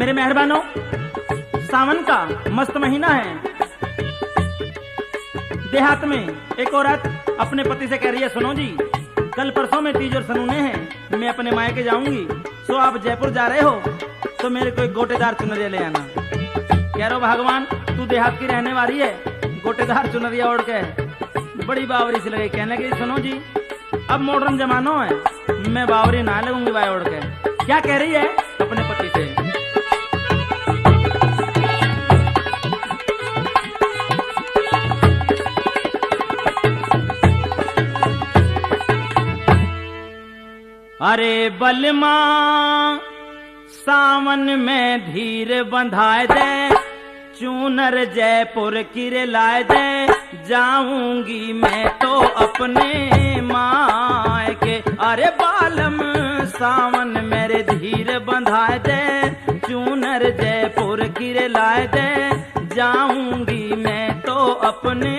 मेरे मेहरबानों, सावन का मस्त महीना है। देहात में एक औरत अपने पति से कह रही है, सुनो जी, कल परसों में तीज और सनूने हैं, मैं अपने मायके जाऊंगी, सो आप जयपुर जा रहे हो तो मेरे को एक गोटेदार चुनरिया ले आना। कह रहा भगवान, तू देहात की रहने वाली है, गोटेदार चुनरिया ओढ़ के बड़ी बावरी से लगी। कहने लगी, सुनो जी, अब मॉडर्न जमानो है, मैं बावरी ना लगूंगी बाय ओढ़ के। क्या कह रही है अपने पति से? अरे बलमा सावन में धीर बंधाए दे, चूनर जयपुर की लाए दे, जाऊंगी मैं तो अपने मायके। अरे बालम सावन मेरे धीर बंधाए दे, चूनर जयपुर की लाए दे, जाऊंगी मैं तो अपने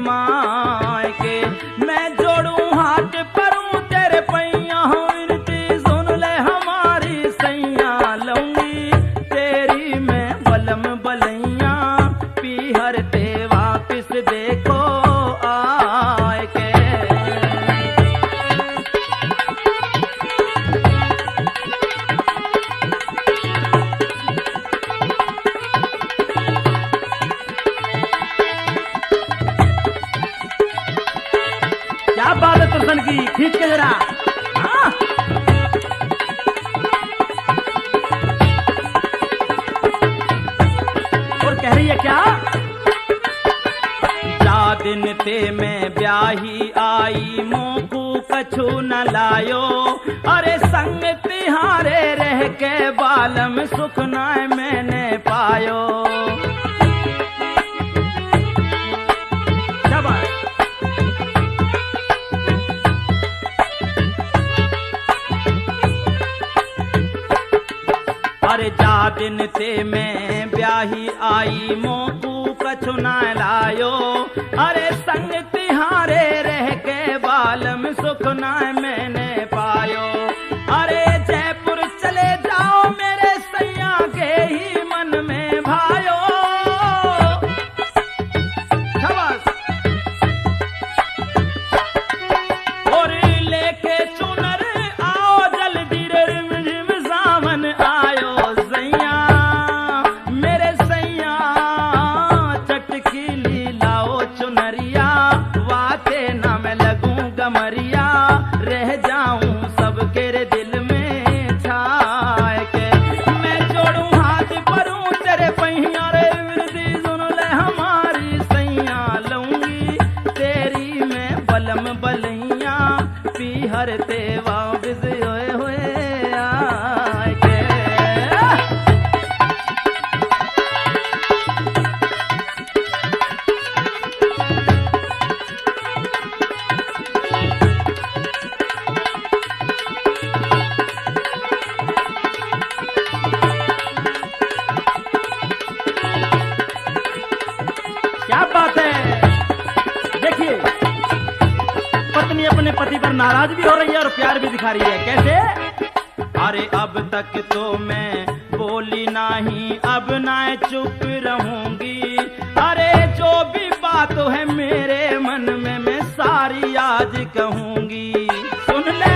मायके। मैं जोड़ूं हाथ परूं तेरे पैया, विनती सुन ले हमारी सैया, लूंगी तेरी मैं बलम बलैया, पीहर ते वापिस देखो आए के। क्या बात है तुरसन की, खींच के जरा। हाँ? और कह रही है क्या? जा दिन ते में ब्याही आई, मोकू कछु न लायो, अरे संग तिहारे रह के बालम सुख नाय मैंने पायो। अरे जा दिन ते में ब्याही आई, मोकू कछु न लायो, अरे संग तिहारे रह के बालम सुख न मैंने पायो। अरे जयपुर चले जाओ मेरे सैया के ही मन में भायो। और लेके चुनर आओ जल्दी, रिम झिम सावन आयो। मरिया रह जाऊं सबके रे दिल में छाए के। मैं जोड़ूं हाथ परूं तेरे पहिया, रे विनती सुन ले हमारी सैया, लूंगी तेरी मैं बलम बलैया, पीहर ते वापिस होए होए आए के। क्या बात है, देखिए पत्नी अपने पति पर नाराज भी हो रही है और प्यार भी दिखा रही है। कैसे? अरे अब तक तो मैं बोली नहीं, अब ना चुप रहूंगी, अरे जो भी बात है मेरे मन में मैं सारी आज कहूंगी। सुन ले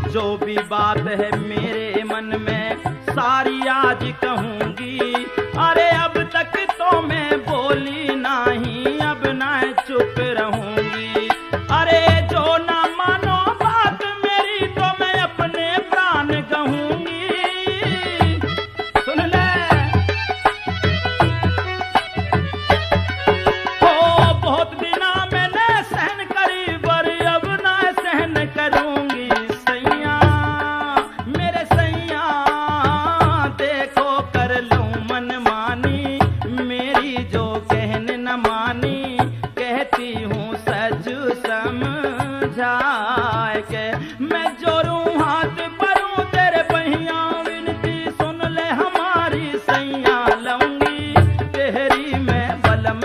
जो भी बात है मेरे मन में सारी आज कहूंगी, अरे अब तक तो मैं बोली नहीं, अब ना चुप रहूंगी। अरे जो ना मानो बात मेरी तो मैं अपने प्राण कहूंगी। सुन ले हो, बहुत दिना मैंने सहन करी, पर अब ना सहन करूंगी। मैं जोड़ूं हाथ परूं तेरे पहिया, विनती सुन ले हमारी सैया, लूंगी तेरी मैं बलम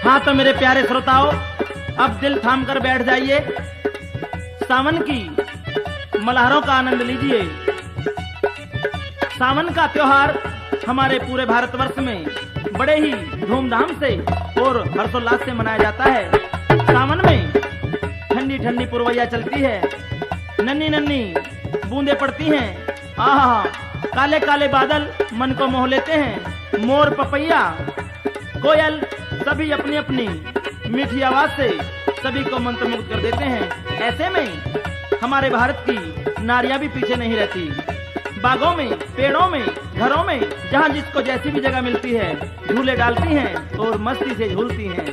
हाँ तो मेरे प्यारे श्रोताओं, अब दिल थाम कर बैठ जाइए, सावन की मल्हारों का आनंद लीजिए। सावन का त्योहार हमारे पूरे भारतवर्ष में बड़े ही धूमधाम से और हर्षोल्लास से मनाया जाता है। सावन में ठंडी ठंडी पुरवैया चलती है, नन्ही नन्ही बूंदें पड़ती हैं, आहा काले काले बादल मन को मोह लेते हैं। मोर, पपैया, कोयल सभी अपनी अपनी मीठी आवाज से सभी को मंत्रमुग्ध कर देते हैं। ऐसे में हमारे भारत की नारियां भी पीछे नहीं रहती। बागों में, पेड़ों में, घरों में जहां जिसको जैसी भी जगह मिलती है झूले डालती हैं और मस्ती से झूलती हैं।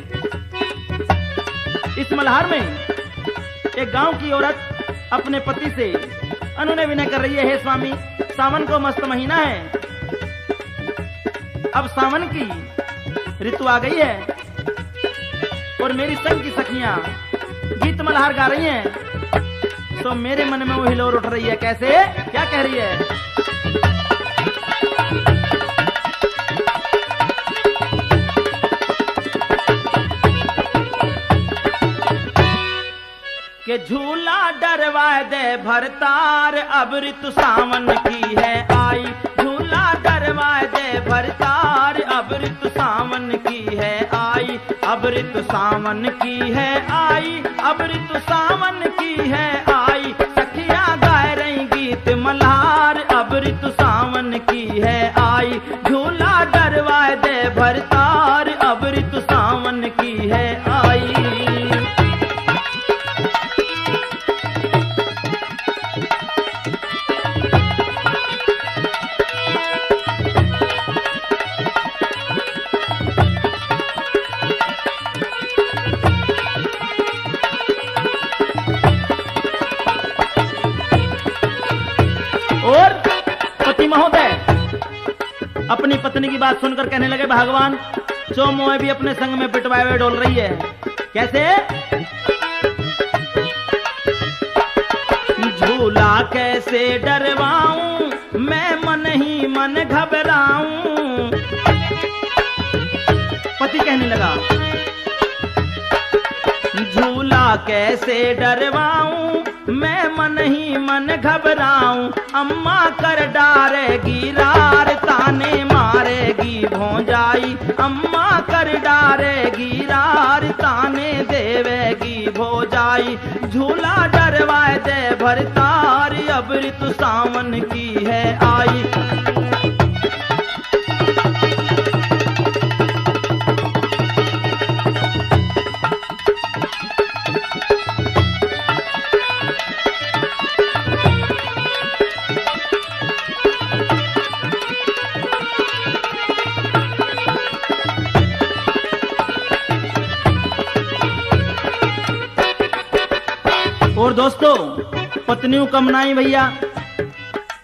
इस मल्हार में एक गांव की औरत अपने पति से अनुनय विनय कर रही है, हे स्वामी सावन को मस्त महीना है, अब सावन की ऋतु आ गई है और मेरी संग की सखियां गीत मल्हार गा रही हैं, तो मेरे मन में वो हिलोर उठ रही है। कैसे, क्या कह रही है? के झूला डरवा दे भरतार, अब ऋतु सावन की है आई। झूला डरवा दे भरतार, अब ऋतु सावन की है आई। अब ऋतु सावन की है आई, अब ऋतु सावन की है आई। सखियां गाय रही गीत मल्हार, अब ऋतु सावन की है आई। झूला डरवा दे भरतार, अब ऋतु सावन की है आई। और पति महोदय अपनी पत्नी की बात सुनकर कहने लगे, भगवान चो मोह भी अपने संग में पिटवाए हुए डोल रही है। कैसे? झूला कैसे डरवाऊं मैं मन ही मन घबराऊं। पति कहने लगा, झूला कैसे डरवाऊं मैं मन ही मन घबराऊं। अम्मा कर डारेगी रार, ताने मारेगी भौजाई। अम्मा कर डारेगी रार, ताने देवेगी भौजाई। झूला डरवाए दे भरतार, अब ऋतु सावन की है आई। और दोस्तों, पत्नियों कमनाई भैया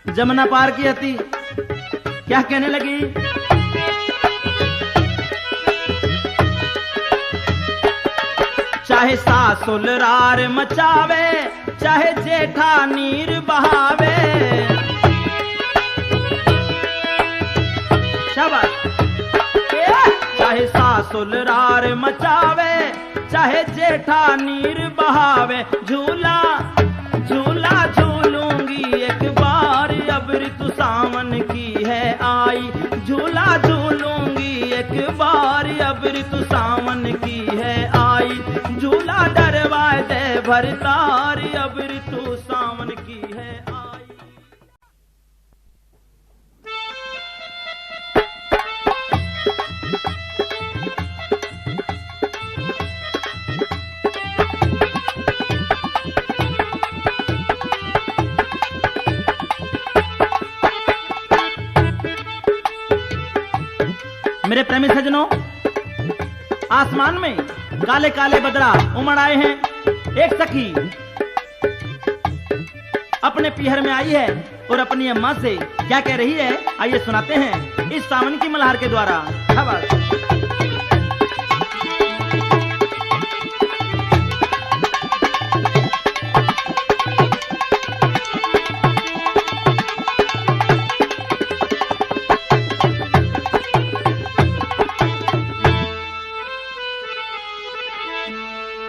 जमुना पार की हती क्या कहने लगी? चाहे सासुल रार मचावे, चाहे जेठा नीर बहावे। शाबाश। चाहे सासुल रार मचावे, चाहे जेठा नीर बहावे। झूला झूला झूलूंगी एक बार, अब ऋतु सावन की है आई। झूला झूलूंगी एक बार, अब ऋतु सावन की है आई। झूला डरवा दे भरतार, अब ऋतु सावन की है आई। मेरे प्रेमी सजनों, आसमान में काले काले बदरा उमड़ आए हैं। एक सखी अपने पीहर में आई है और अपनी अम्मा से क्या कह रही है, आइए सुनाते हैं इस सावन की मल्हार के द्वारा।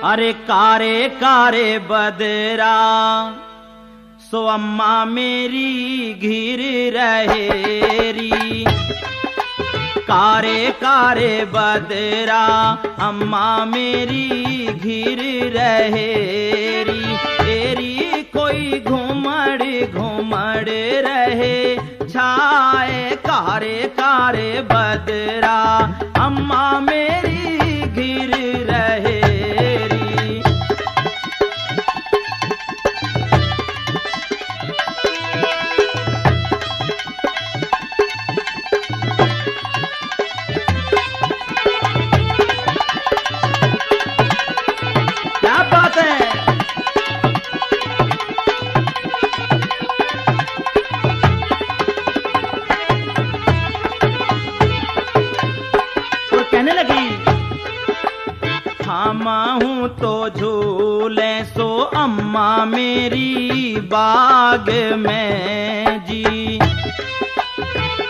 अरे कारे कारे बदरा सो अम्मा मेरी घिर रहेरी। कारे कारे बदरा अम्मा मेरी घिर रहेरी। तेरी कोई घुमड़ घुमड़ रहे छाए कारे कारे बदरा अम्मा मेरी घिर रहेरी। क्या बात है। और कहने लगी हूँ तो झूले सो अम्मा मेरी बाग में जी।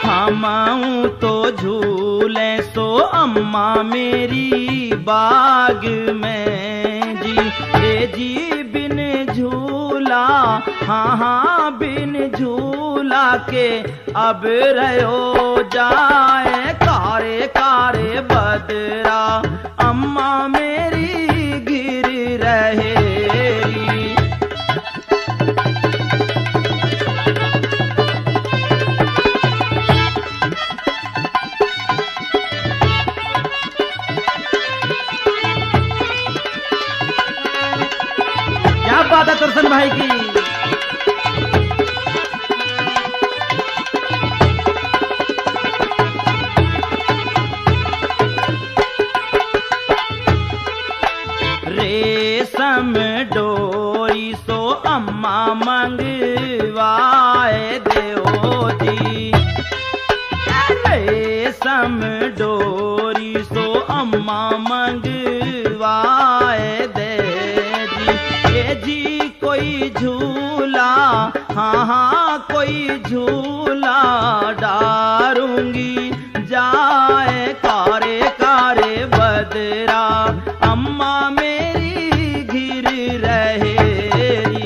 हूँ तो झूले सो अम्मा मेरी बाग में जी। ए जी बिन झूला हाँ बिन झूला के अब रहो जाए कारे कारे बदरा अम्मा मेरी गिर रहेरी। क्या बात है दर्शन भाई की। रेशम डोरी सो अम्मा मंगवाए देओ जी। रेशम डोरी सो अम्मा मंगवाए दे जी। कोई झूला हाँ कोई झूला डारूंगी जाए कारे कारे बदरा अम्मा मेरी घिर रहेरी।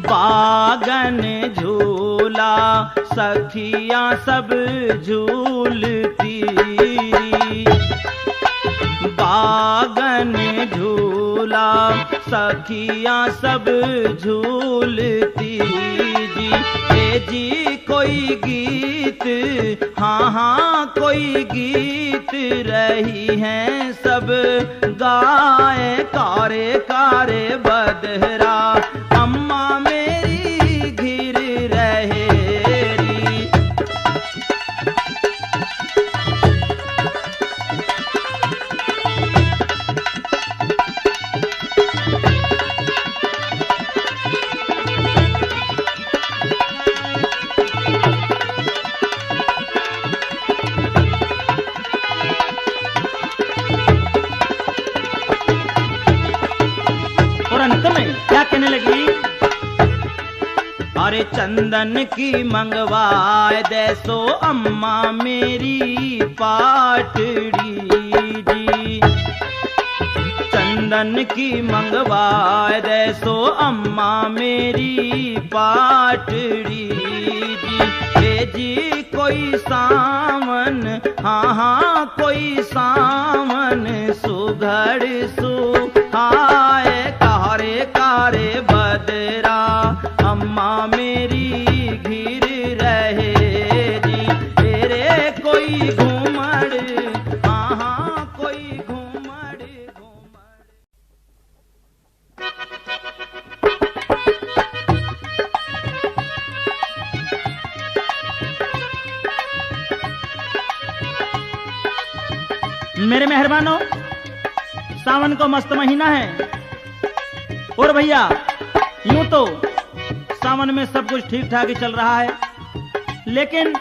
बागन झूला सखियां सब झूलती। बागन झूला सखियां सब झूलती जी। ए जी कोई गीत हाँ कोई गीत रही हैं सब गाए कारे कारे बदरा अम्मा मेरी घिर रहेरी। और अंत में क्या कहने लगी। अरे चंदन की मंगवाए दे सो अम्मा मेरी पाटड़ी जी। चंदन की मंगवाए दे सो अम्मा मेरी पाटड़ी जी। ए जी कोई सावन हाँ कोई सावन सुघड़ सुहाए कारे कारे बदरा अम्मा मेरी घिर रहेरी। तेरे कोई घूमड़ हाँ कोई घूमड़ घूमड़। मेरे मेहरबानों सावन को मस्त महीना है और भैया यूं तो सावन में सब कुछ ठीक ठाक ही चल रहा है, लेकिन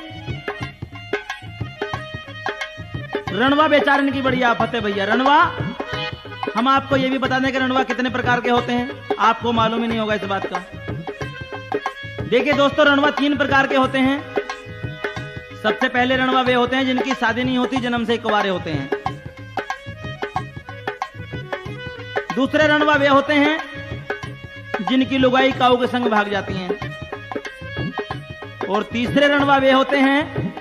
रणवा बेचारन की बड़ी आफत है भैया। रणवा, हम आपको यह भी बता दें कि रणवा कितने प्रकार के होते हैं, आपको मालूम ही नहीं होगा इस बात का। देखिए दोस्तों, रणवा 3 प्रकार के होते हैं। सबसे पहले रणवा वे होते हैं जिनकी शादी नहीं होती, जन्म से कुंवारे होते हैं। दूसरे रणवा वे होते हैं जिनकी लुगाई काऊ के संग भाग जाती हैं। और तीसरे रणवा वे होते हैं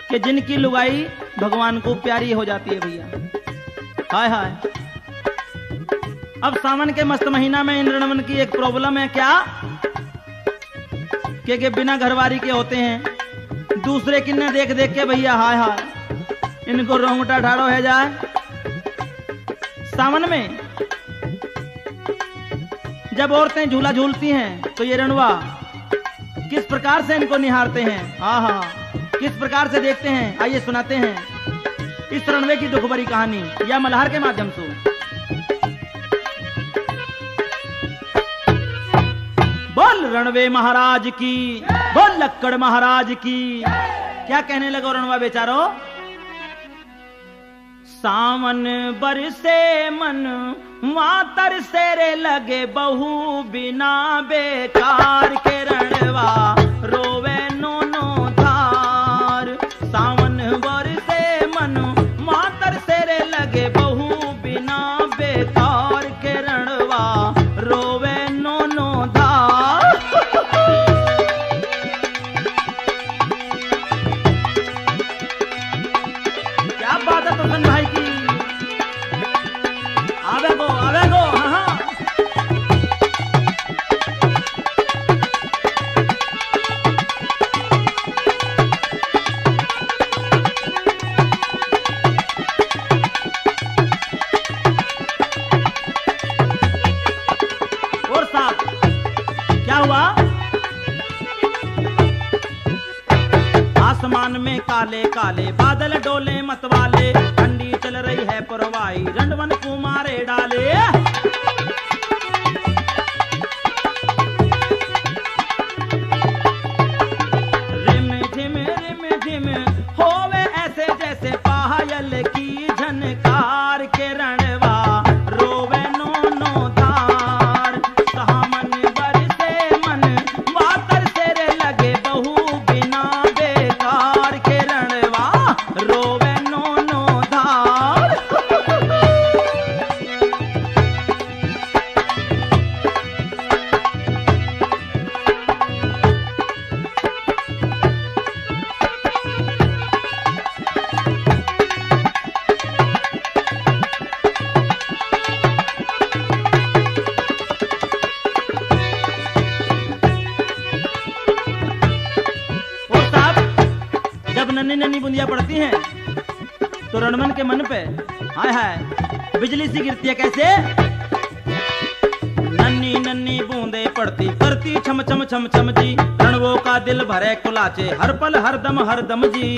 कि जिनकी लुगाई भगवान को प्यारी हो जाती है भैया। हाय हाय। अब सावन के मस्त महीना में इन रणवन की एक प्रॉब्लम है क्या कि बिना घरवारी के होते हैं। दूसरे किन्ने देख देख के भैया हाय हाय इनको रोंगटा ठाड़ो है जाए। सावन में जब औरतें झूला झूलती हैं तो ये रणवा किस प्रकार से इनको निहारते हैं, हाँ हाँ किस प्रकार से देखते हैं, आइए सुनाते हैं इस रणवे की दुख भरी कहानी या मल्हार के माध्यम से। बोल रणवे महाराज की, बोल लक्कड़ महाराज की। क्या कहने लगो रणवा बेचारो। सावन बरसे मन मातर सेरे लगे बहु बिना बेकार के रणवा रोवे नो धार। सावन बरसे मन मातर सेरे लगे बहु बिना बेकार के रणवा रोवे नो धार। क्या बात है प्रसन्न भाई की। आवे गो हाँ हाँ। और साहब क्या हुआ। आसमान में काले काले बादल डोले मतवाले, ठंडी चल रही है परवाई रंडवन कुमारे डाले। रिम झिम होवे ऐसे जैसे पायल की झनकार के रणवा रोवे नो धार। सामन बरसे मन मातर सेरे लगे बहु बिना बेकार के रणवा रोवे नो धार। जब नन्ही नन्ही बूंदियां पड़ती हैं तो रणवन के मन पे हाय हाय बिजली सी गिरती है। कैसे। नन्ही नन्ही बूंदे पड़ती करती छम छम छम छम जी, रणवो का दिल भरे कुलाचे हर पल हर दम जी।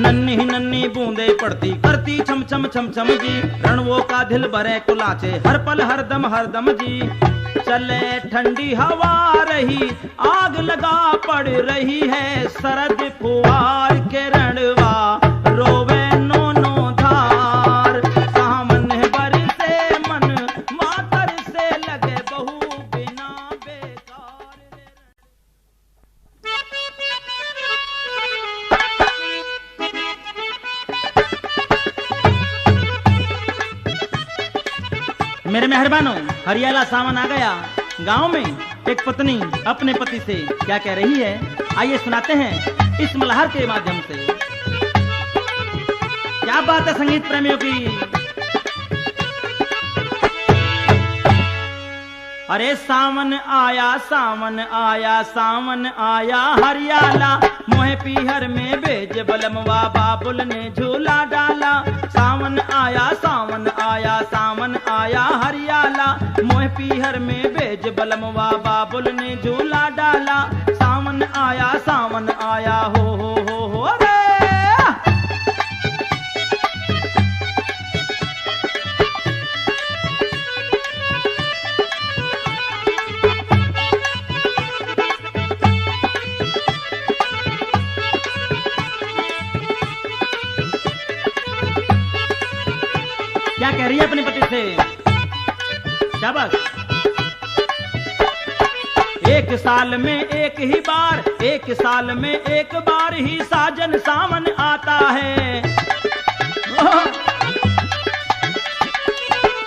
नन्ही नन्ही बूंदे पड़ती करती छम छम छम छम जी, रणवो का दिल भरे कुलाचे हर पल हर दम जी। चले ठंडी हवा रही आग लगा पड़ रही है सरद फुआर के रणवा रोवे नो धार। सामन बरसे मन मातर से लगे बहु बिना बेकार। मेरे मेहरबानों, हरियाला सावन आ गया। गांव में एक पत्नी अपने पति से क्या कह रही है, आइए सुनाते हैं इस मल्हार के माध्यम से। क्या बात है संगीत प्रेमियों की। अरे सावन आया सावन आया सावन आया हरियाला, मोहे पीहर में बेज बलमवा बाबुल ने झूला डाला। सावन आया सावन आया सावन आया हरियाला, मोहे पीहर में बेज बलमवा बाबुल ने झूला डाला। सावन आया हो रे। क्या कह रही है अपने पति से? शाबाश। एक साल में एक ही बार, एक साल में एक बार ही साजन सावन आता है।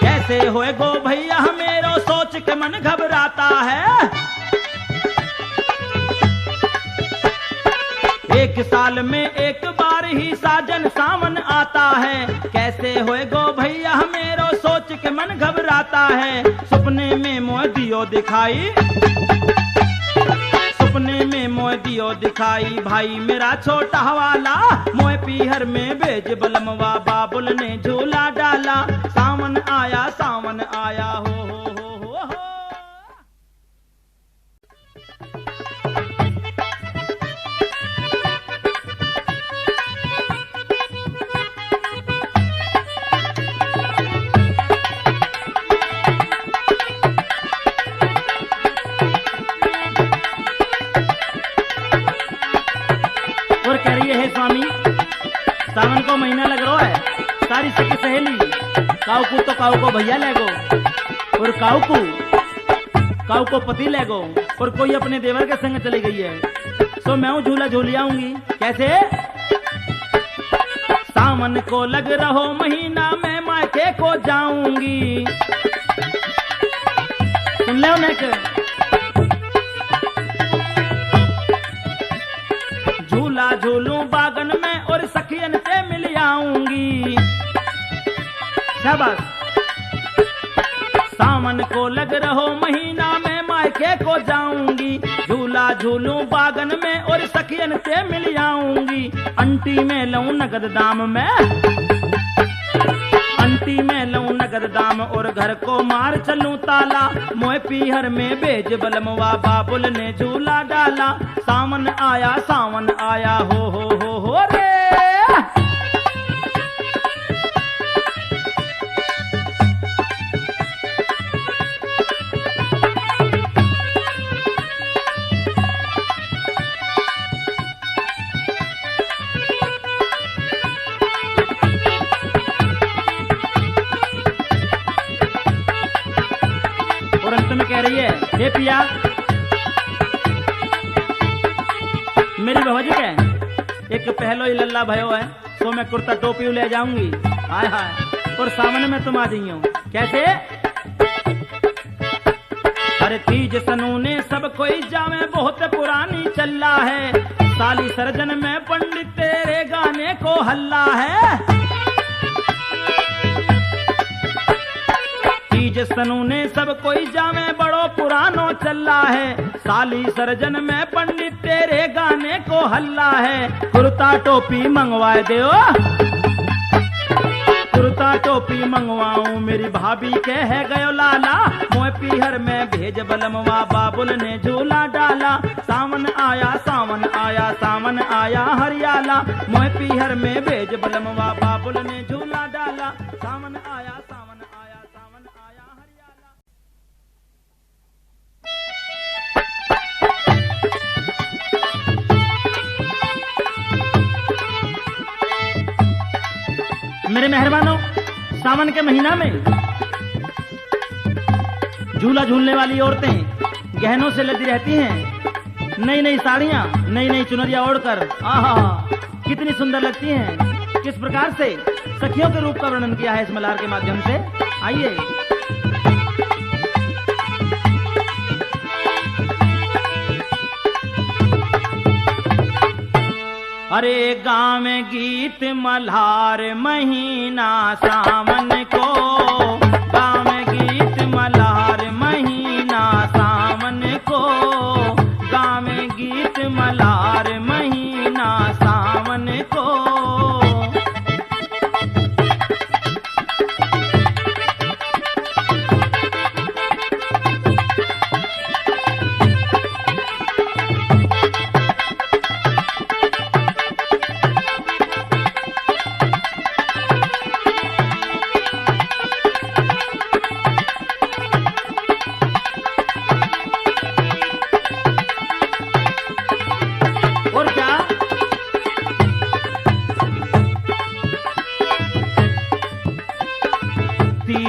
कैसे होए गो भैया मेरो सोच के मन घबराता है। एक साल में एक बार ही साजन सावन आता है। कैसे होए गो भैया मेरो सोच के मन घबराता है। सपने में मोह दियो दिखाई, सपने में मोह दियो दिखाई भाई मेरा छोटा वाला। मोह पीहर में बेज बलमवा बाबुल ने झूला डाला। सावन आया हो हो। और कह रही है स्वामी सावन को महीना लग रहा है, सारी सखी सहेली काऊ तो काऊ को भैया ले गो, और काऊ को पति ले गो, और कोई अपने देवर के संग चली गई है। सो मैं झूला झूली आऊंगी। कैसे? सावन को लग रहो महीना मैं मायके को जाऊंगी। सुन ले उन्हें झूला झूलूं बागन में और सखियन से मिल आऊंगी। शाबाश। सावन को लग रहो महीना में मायके को जाऊंगी। झूला झूलूं बागन में और सखियन से मिल आऊंगी। अंटी में लऊं नगद दाम में, अंटी में लऊं नगद दाम और घर को मार चलूं ताला। मोह पीहर में बेज बलमवा बाबुल ने झूला डाला। सावन आया हो रे। और अंत में कह रही है, हे पिया मेरी भवजी के एक पहलो ही लल्ला भयो है, तो मैं कुर्ता टोपी ले जाऊंगी। हाय हाय। और सामने में तुम आ जाइयो। कैसे? अरे तीज सनूने सब कोई जावे बहुत पुरानी चल्ला है। साली सर्जन में पंडित तेरे गाने को हल्ला है। तीज सनूने सब कोई जावे बड़ो पुरानो चल्ला है। साली सर्जन में पंडित तेरे गाने को हल्ला है। कुर्ता टोपी मंगवाए दो, कुर्ता टोपी मंगवाऊं मेरी भाभी के है गयो लाला। मोह पीहर में भेज बलमवा बाबुल ने झूला डाला। सावन आया हरियाला। मोह पीहर में भेज बलमवा बाबुल ने झूला डाला। सावन आया हरियाला। मेरे मेहरबानों, सावन के महीना में झूला झूलने वाली औरतें गहनों से लदी रहती हैं। नई नई साड़ियां, नई नई चुनरियां ओढ़कर आहा कितनी सुंदर लगती हैं। किस प्रकार से सखियों के रूप का वर्णन किया है इस मल्हार के माध्यम से। आइए। अरे गाँव में गीत मल्हार महीना सावन को, गाँव में गीत मल्हार महीना सावन को, गाँव में गीत मल्हार महीना सावन को।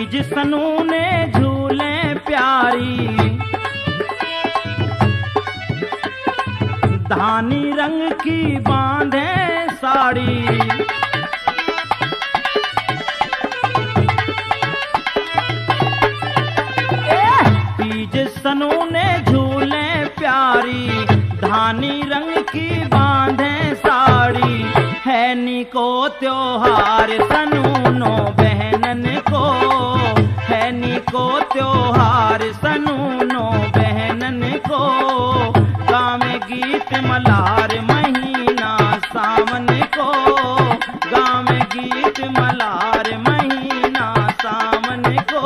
तीज सनूने झूले प्यारी, धानी रंग की बांधे साड़ी। तीज सनूने झूले प्यारी, धानी रंग की बांधे साड़ी। है नी को त्योहार सनूनो बहनन को, है नी को त्योहार सनूनो बहनन को। गावे गीत मलार महीना सावन को, गावे गीत मलार महीना सावन को।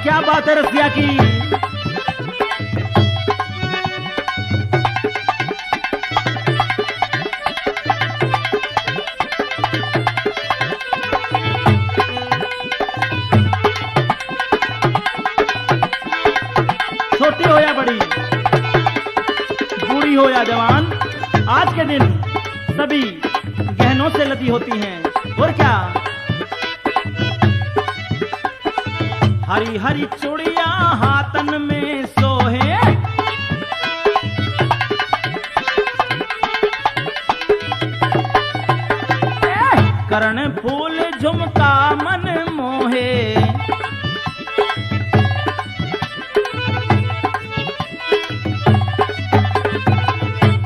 क्या बात है रसिया की। छोटी हो या बड़ी, बूढ़ी हो या जवान, आज के दिन सभी गहनों से लदी होती हैं। और क्या, हरी हरी चूड़ियां हाथन में सोहे, करण फूल झुमका मन मोहे।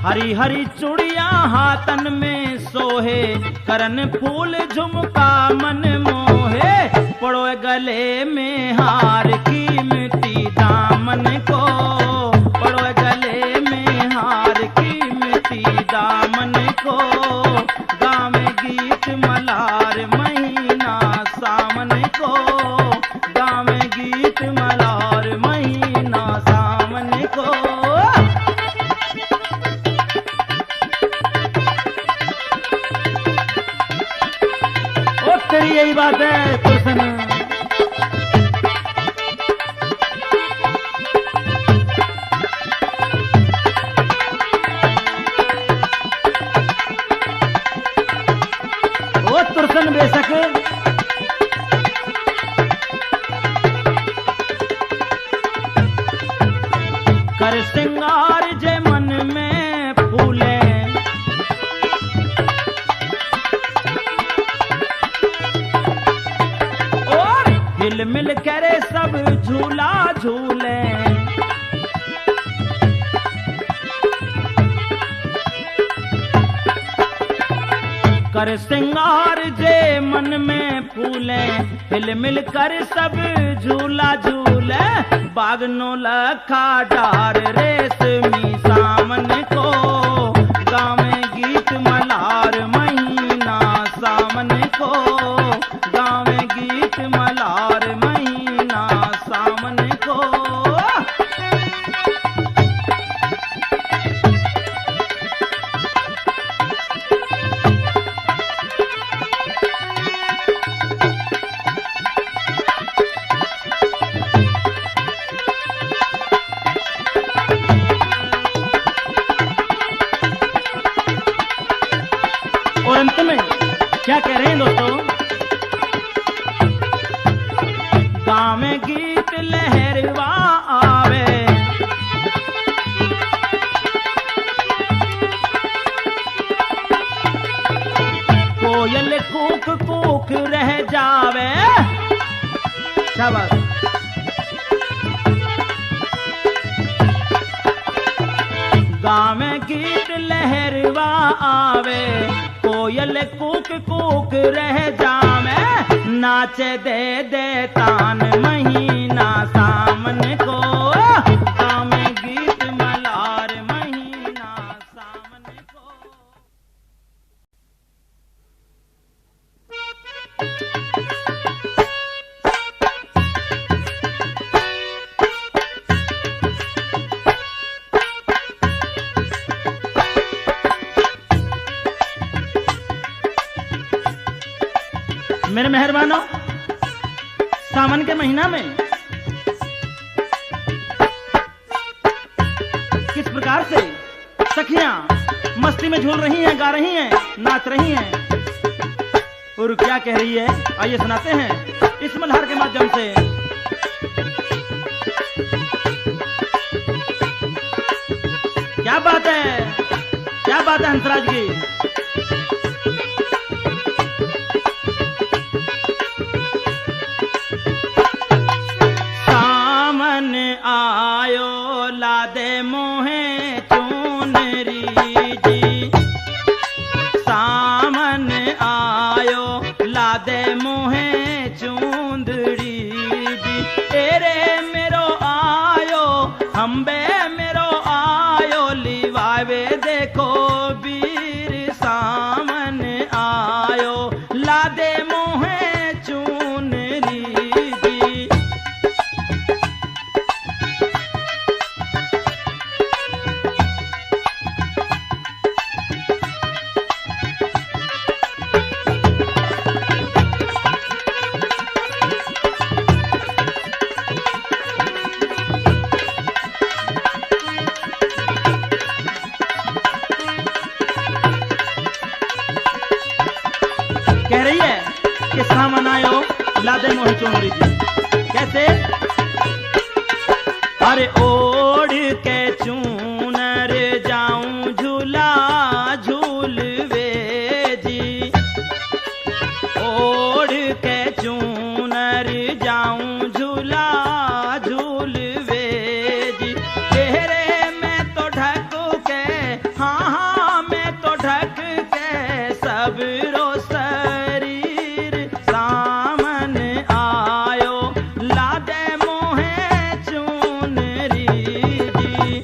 हरी हरी चूड़ियां हाथन में सोहे, करन फूल झुमका मन मोहे। पड़ो गले में हार कीमती दामन को, पड़ो गले में हार कीमती दामन को। गावे गीत मलार महीना सावन को, गावे गीत मलार महीना सावन को। तेरी यही बात है तुलसन। ओ तुलसन बेशक कर श्रृंगार जे मन में फूले, हिल मिल करे सब झूला झूले। कर श्रृंगार जे मन में फूले, हिल मिल कर सब झूला झूले। बागनो लखा डार रेशमी सामन को, गावे गीत मलार महीना सावन को, गावे गीत मलार महीना सावन को। और अंत में क्या कह रहे हैं दोस्तों, गावे गीत लहरवा आवे, कोयल कूक कूक रह जावे। शाबाश। गावे गीत लहरवा आवे, कोयल कूक कूक रह जावे। नाचे दे दे तान महीना सामन को, गावे गीत मलार महीना सामन को। मेरे मेहरबानों, सावन के महीना में किस प्रकार से सखियां मस्ती में झूल रही हैं, गा रही हैं, नाच रही हैं। और क्या कह रही है, आइए सुनाते हैं इस मल्हार के माध्यम से। क्या बात है, क्या बात है हंसराज की। सामने आयो लादे मोहे चुनरी जी, सामने आयो लादे मोहे चुंदड़ी जी। तेरे मेरो आयो हम्बे मेरो आयो लिवावे देखो वीर, सामने आयो लादे मोहे चुनरी जी। कह रही है कि सामनायो लादे मोहे चुनरी जी। कैसे, अरे ओढ़ के चूनर जाऊं झूला झूलवे जी, ओढ़ के चूनर जाऊं झूला झूलवे जी। चेहरे में तो ढक के, हाँ हाँ मैं तो ढक के सब शरीर, सामने आयो लादे मोहे चुनरी जी।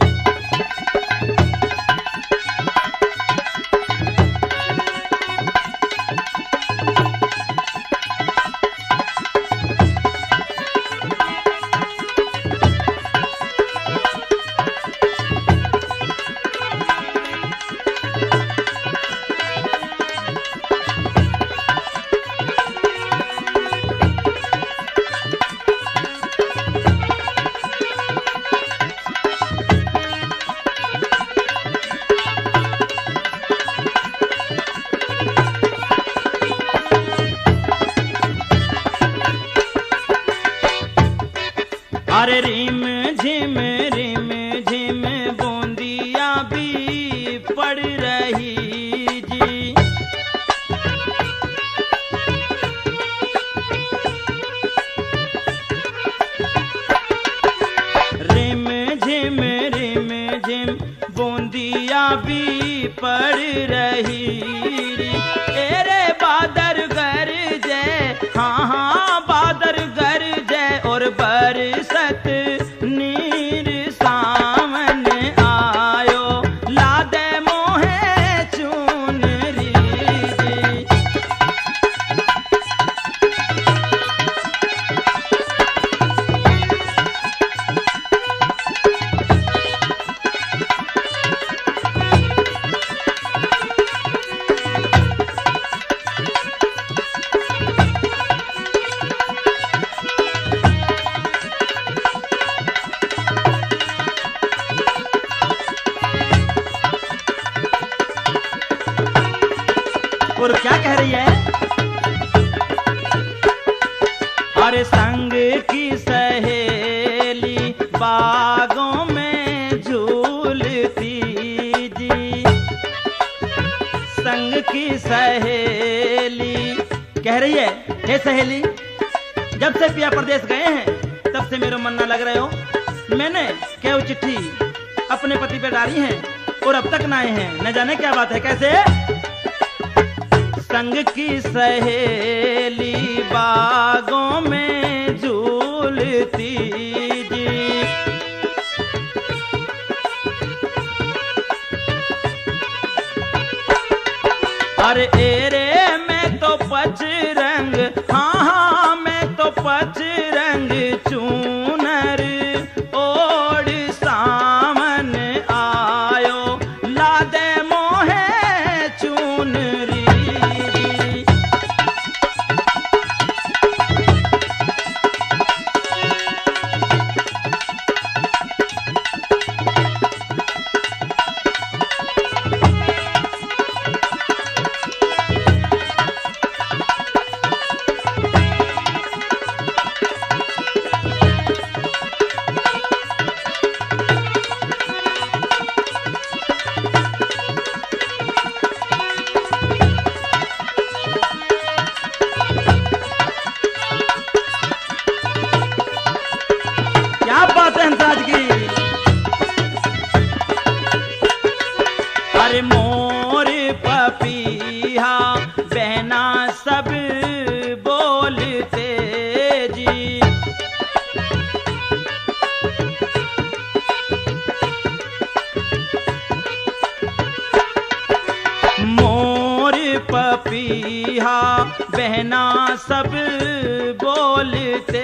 अरे रिम झिम बूंदिया भी पड़ रही जी। रिम झिम बूंदिया भी पड़ रही। तेरे बादर गरजे, हाँ हाँ बादर गरजे और बरसत नीर, सामने आयो लादे मोहे चुनरी जी। और क्या कह रही है, अरे संग की सहेली बागों में झूलती जी, संग की सहेली। कह रही है, हे सहेली जब से पिया प्रदेश गए हैं तब से मेरा मन ना लग रहे हो। मैंने क्या चिट्ठी अपने पति पे डाली है और अब तक ना आए हैं, न जाने क्या बात है। कैसे, संग की सहेली बागों में झूलती जी। अरे एरे में तो पचरंग, हाँ हाँ मैं तो पचरंग चूनर ओढ़ सामने आयो लादे मोहे चुनरी। अरे मोर पपीहा बहना सब बोलते जी। मोर पपीहा बहना सब बोलते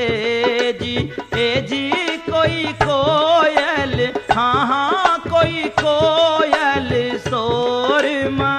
जी। ए जी कोई कोयल, हाँ हाँ कोई कोयल शोर मा